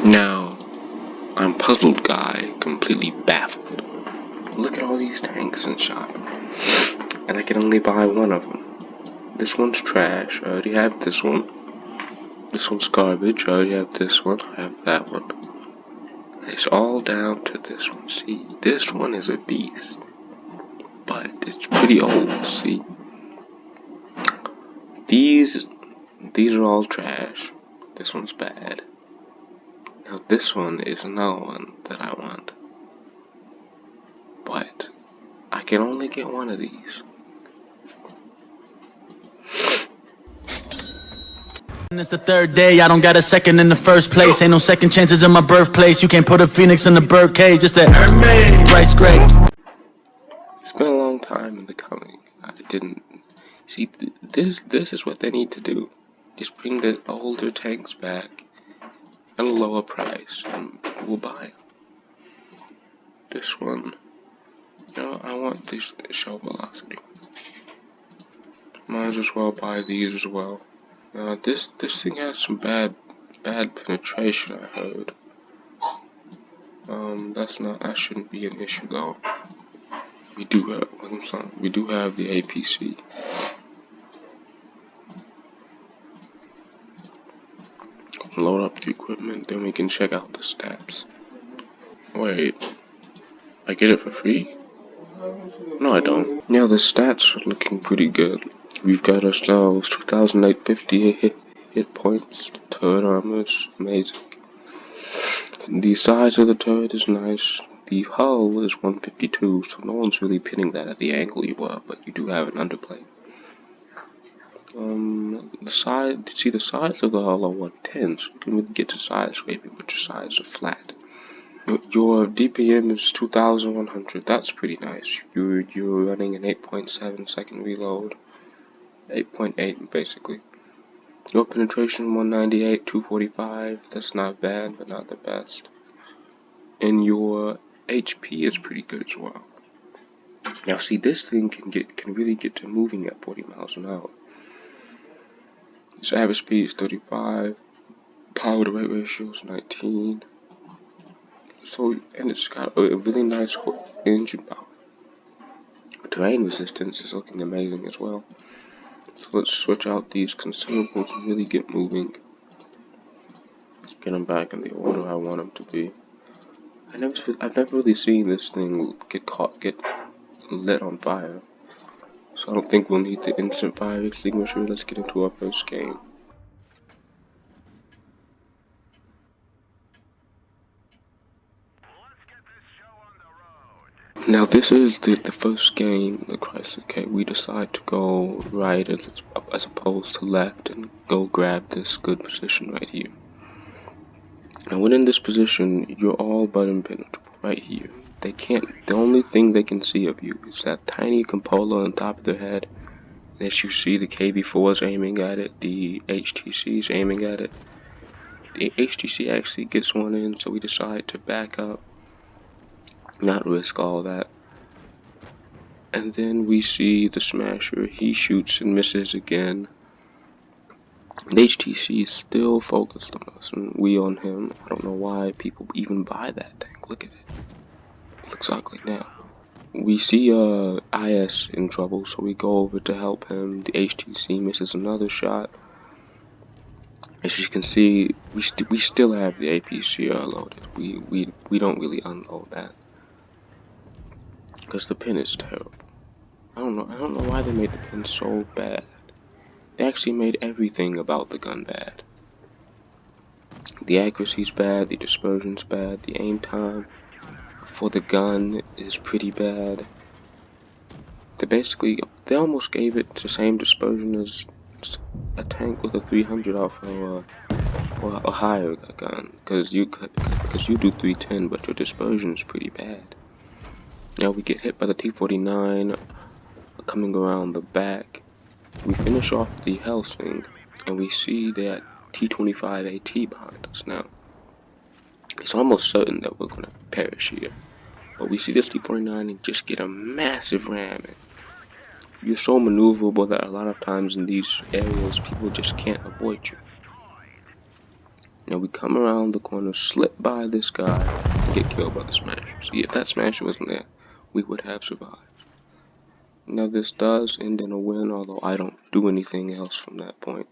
Now, I'm puzzled, guy, completely baffled. Look at all these tanks in shop, and I can only buy one of them. This one's trash. I already have this one. This one's garbage. I already have this one. I have that one. It's all down to this one. See, this one is a beast, but it's pretty old. See, these are all trash. This one's bad. Now this one is another one that I want, but I can only get one of these. It's the third day, I don't got a second in the first place. Ain't no second chances in my birthplace. You can't put a phoenix in the birdcage, just a Bryce Gray. It's been a long time in the coming. I didn't see this is what they need to do. Just bring the older tanks back at a lower price, and we'll buy them. This one, I want this show velocity. Might as well buy these as well. This thing has some bad penetration, I heard. That shouldn't be an issue though. We do have the APC. Load up the equipment, then we can check out the stats. Wait, I get it for free? No, I don't. Yeah, the stats are looking pretty good. We've got ourselves 2,850 hit points. The turret armor is amazing. The size of the turret is nice. The hull is 152, so no one's really pinning that at the angle you are, but you do have an underplate. The sides of the hull are 110, so you can really get to side scraping, but your sides are flat. Your DPM is 2,100. That's pretty nice. You're running an 8.7 second reload, 8.8 basically. Your penetration 198, 245. That's not bad, but not the best. And your HP is pretty good as well. Now see, this thing can really get to moving at 40 miles an hour. Its average speed is 35. Power to weight ratio is 19. So, and it's got a really nice engine power. Terrain resistance is looking amazing as well. So let's switch out these consumables and really get moving. Get them back in the order I want them to be. I've never really seen this thing get lit on fire. So I don't think we'll need the instant fire extinguisher. Let's get into our first game. Now this is the first game, the Chrysler K. We decide to go right as opposed to left and go grab this good position right here. Now when in this position, you're all but impenetrable right here. The only thing they can see of you is that tiny cupola on top of their head. And as you see, the KB4 is aiming at it, the HTC is aiming at it. The HTC actually gets one in, so we decide to back up. Not risk all that. And then we see the Smasher. He shoots and misses again. The HTC is still focused on us, and we on him. I don't know why people even buy that tank. Look at it. It looks ugly now. We see IS in trouble, so we go over to help him. The HTC misses another shot. As you can see, we still have the APC loaded. We don't really unload that because the pin is terrible. I don't know why they made the pin so bad. They actually made everything about the gun bad. The accuracy's bad, the dispersion's bad, the aim time for the gun is pretty bad. They almost gave it the same dispersion as a tank with a 300 alpha or a higher gun, because you do 310, but your dispersion is pretty bad. Now we get hit by the T-49 coming around the back. We finish off the Helsing, and we see that T-25 AT behind us. Now it's almost certain that we're gonna perish here, but we see this T-49 and just get a massive ram. You're so maneuverable that a lot of times in these areas, people just can't avoid you. Now we come around the corner, slip by this guy, and get killed by the Smasher. See, if that Smasher wasn't there, we would have survived. Now this does end in a win, although I don't do anything else from that point.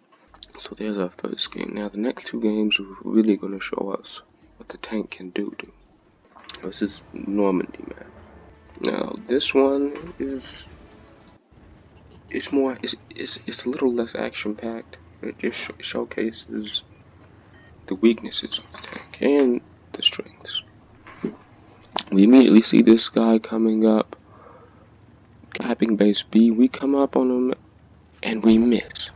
So there's our first game. Now the next two games are really going to show us what the tank can do. This is Normandy, man. Now this one is it's a little less action packed. It just showcases the weaknesses of the tank and the strengths. We immediately see this guy coming up, capping base B. We come up on him and we miss.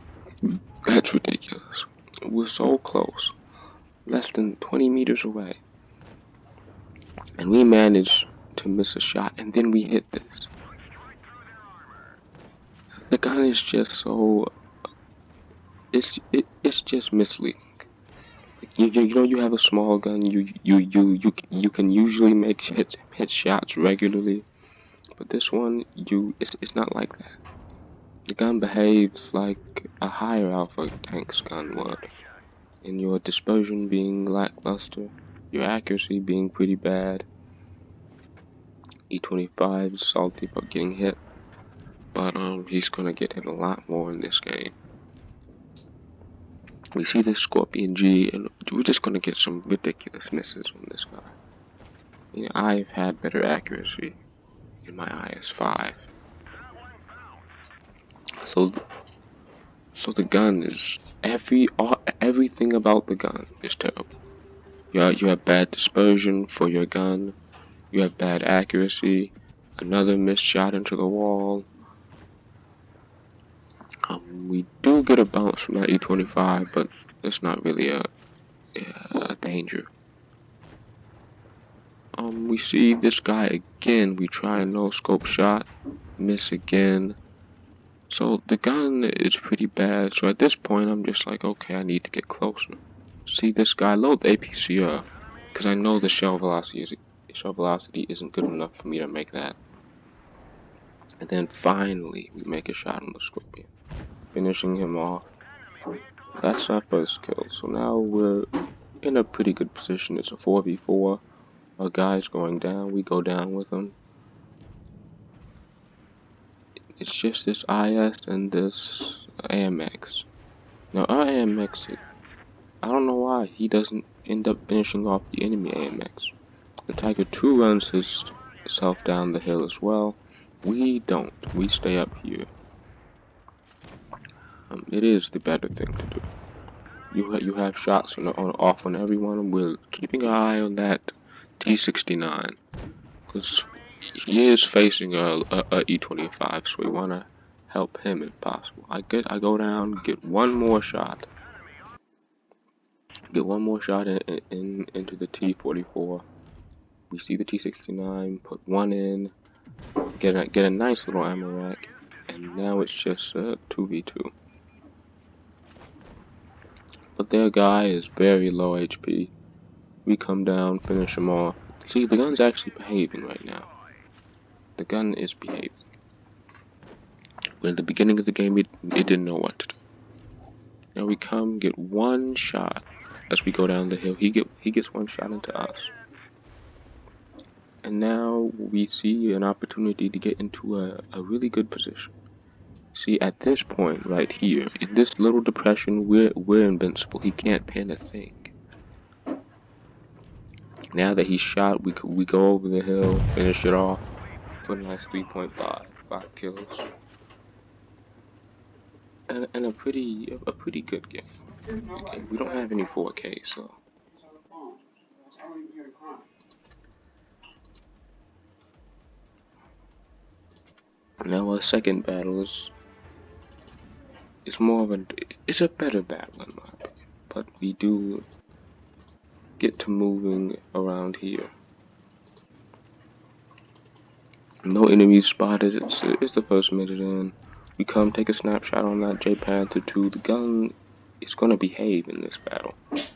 That's ridiculous. We're so close, less than 20 meters away, and we manage to miss a shot, and then we hit this. The gun is just so it's just misleading. You know, you have a small gun, you can usually make hit shots regularly, but this one it's not like that. The gun behaves like a higher alpha tank's gun would, in your dispersion being lackluster, your accuracy being pretty bad. E25 is salty about getting hit, but he's gonna get hit a lot more in this game. We see this Scorpion G, and we're just gonna get some ridiculous misses from this guy. You know, I've had better accuracy in my IS-5. So the gun is everything about the gun is terrible. You have bad dispersion for your gun. You have bad accuracy. Another missed shot into the wall. We do get a bounce from that E25, but it's not really a danger. We see this guy again. We try a no scope shot, miss again. So the gun is pretty bad. So at this point, I'm just like, okay, I need to get closer. See this guy, load the APC up, because I know the shell velocity isn't good enough for me to make that. And then finally, we make a shot on the Scorpion, finishing him off. That's our first kill. So now we're in a pretty good position. It's a 4v4. Our guy's going down. We go down with him. It's just this IS and this AMX. Now our AMX, I don't know why he doesn't end up finishing off the enemy AMX. The Tiger 2 runs himself down the hill as well. We don't. We stay up here. It is the better thing to do. You have shots off on everyone. We're keeping an eye on that T69 because he is facing a E25, so we want to help him if possible. I go down, get one more shot. Get one more shot into the T44. We see the T69, put one in, get a nice little ammo rack, and now it's just a 2v2. But their guy is very low HP. We come down, finish him off. See, the gun's actually behaving right now. The gun is behaving. When at the beginning of the game, it didn't know what to do. Now we come, get one shot as we go down the hill. He gets one shot into us. And now we see an opportunity to get into a really good position. See, at this point right here, in this little depression, we're invincible. He can't pin a thing. Now that he's shot, we go over the hill, finish it off for a nice 3.5 kills, and a pretty good game. Okay, we don't have any 4K, so. Now our second battle is more of it's a better battle in my opinion, but we do get to moving around here. No enemies spotted. It's the first minute in. We come take a snapshot on that J Panther 2. The gun is gonna behave in this battle.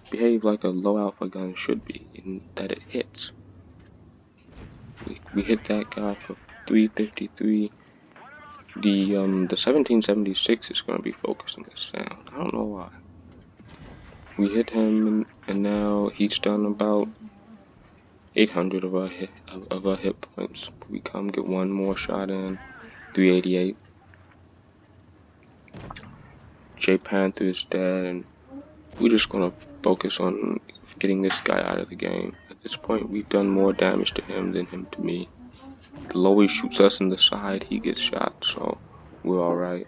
Behave like a low alpha gun should be, in that it hits. We hit that guy for 353. The 1776 is gonna be focusing us down. I don't know why. We hit him, and now he's done about 800 of our hit points. We come get one more shot in, 388. J Panther is dead, and we're just gonna focus on getting this guy out of the game. At this point, we've done more damage to him than him to me. The lower he shoots us in the side, he gets shot, so we're alright.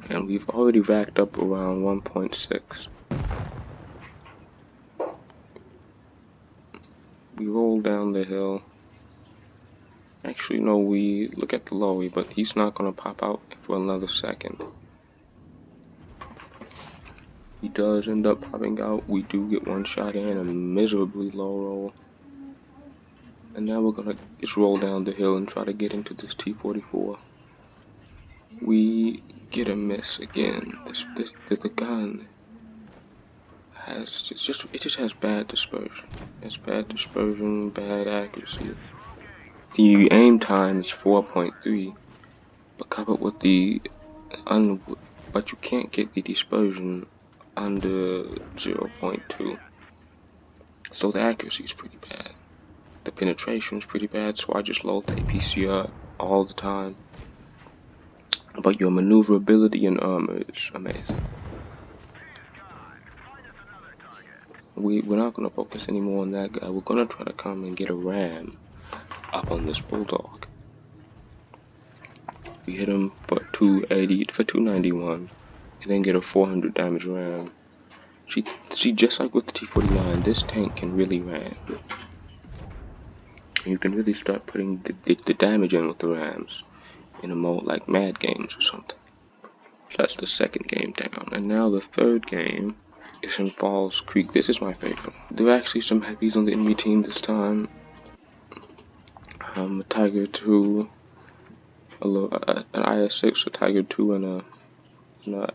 And we've already racked up around 1.6. We roll down the hill. Actually, no, we look at the lowy, but he's not gonna pop out for another second. He does end up popping out. We do get one shot in, a miserably low roll. And now we're gonna just roll down the hill and try to get into this T-44. We get a miss again. The gun has it just has bad dispersion. It's bad dispersion, bad accuracy. The aim time is 4.3, but coupled with but you can't get the dispersion under 0.2. So the accuracy is pretty bad. The penetration is pretty bad, so I just load the APCR all the time. But your maneuverability and armor is amazing. We're not gonna focus anymore on that guy. We're gonna try to come and get a ram up on this bulldog. We hit him for 291, and then get a 400 damage ram. See, just like with the T-49, this tank can really ram. You can really start putting the damage in with the rams in a mode like Mad Games or something. That's the second game down, and now the third game is in Falls Creek. This is my favorite. There are actually some heavies on the enemy team this time. A Tiger 2, an IS-6, a Tiger 2, and a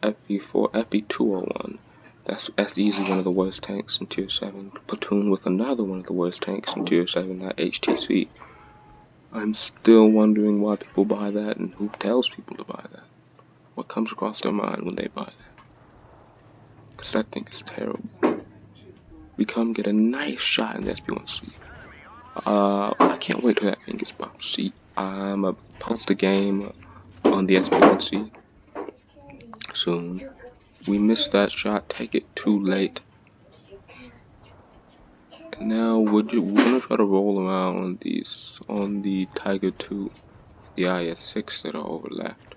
FP4, FP201. That's easily one of the worst tanks in Tier 7. Platoon with another one of the worst tanks in Tier 7, that HTC. I'm still wondering why people buy that and who tells people to buy that. What comes across their mind when they buy that? Because that thing is terrible. We come get a nice shot in the SP1C. I can't wait till that thing gets popped. See, I'm gonna post the game on the SP1C soon. We missed that shot, take it too late. And now we're gonna try to roll around on the Tiger 2, the IS-6 that are overlapped.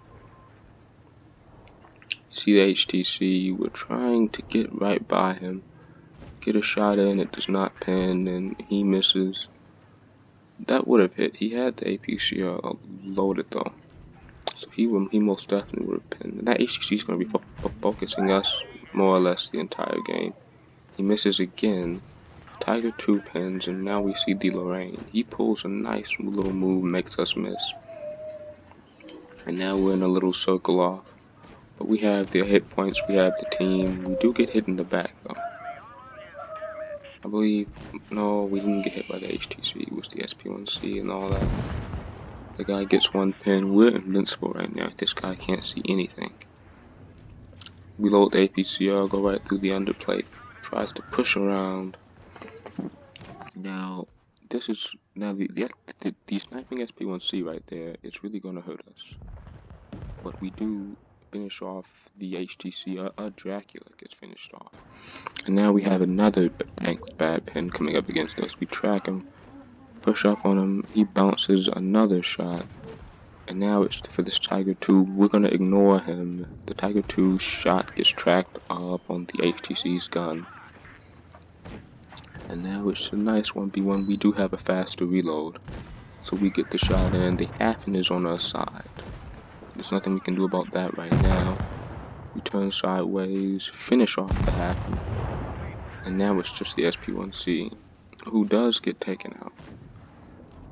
See the HTC, we're trying to get right by him. Get a shot in, it does not pin, and he misses. That would have hit. He had the APCR loaded though, so he most definitely would have pinned. And that HTC is going to be focusing us more or less the entire game. He misses again. Tiger 2 pins, and now we see the Lorraine. He pulls a nice little move, makes us miss. And now we're in a little circle off. But we have the hit points, we have the team. We do get hit in the back though. I believe, no, we didn't get hit by the HTC. It was the SP1C and all that. The guy gets one pin. We're invincible right now. This guy can't see anything. We load the APCR, go right through the underplate. Tries to push around. Now, the sniping SP1C right there is really gonna hurt us. But we do finish off the HTC. Our Dracula gets finished off. And now we have another tank with bad pin coming up against us. We track him, push up on him, he bounces another shot. And now it's for this Tiger 2, we're gonna ignore him. The Tiger 2 shot gets tracked up on the HTC's gun. And now it's a nice 1v1. We do have a faster reload, so we get the shot in. The halfing is on our side. There's nothing we can do about that right now. We turn sideways, finish off the halfing. And now it's just the SP1C, who does get taken out.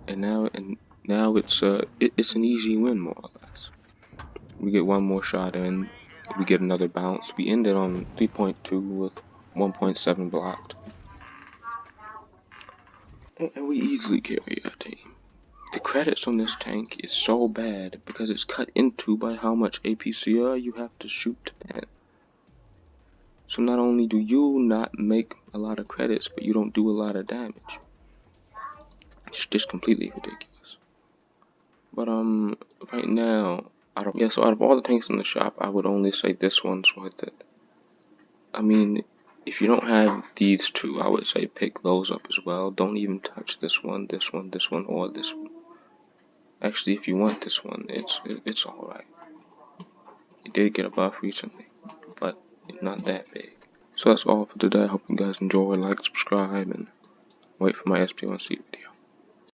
And now it's an easy win, more or less. We get one more shot in, we get another bounce. We ended on 3.2 with 1.7 blocked. And we easily carry our team. The credits on this tank is so bad because it's cut into by how much APCR you have to shoot to pin. So not only do you not make a lot of credits, but you don't do a lot of damage. It's just completely ridiculous. But right now, out of all the tanks in the shop, I would only say this one's worth it. I mean, if you don't have these two, I would say pick those up as well. Don't even touch this one, this one, this one, or this one. Actually, if you want this one, it's alright. It did get a buff recently, but not that big. So that's all for today. I hope you guys enjoy, like, subscribe, and wait for my SP1C.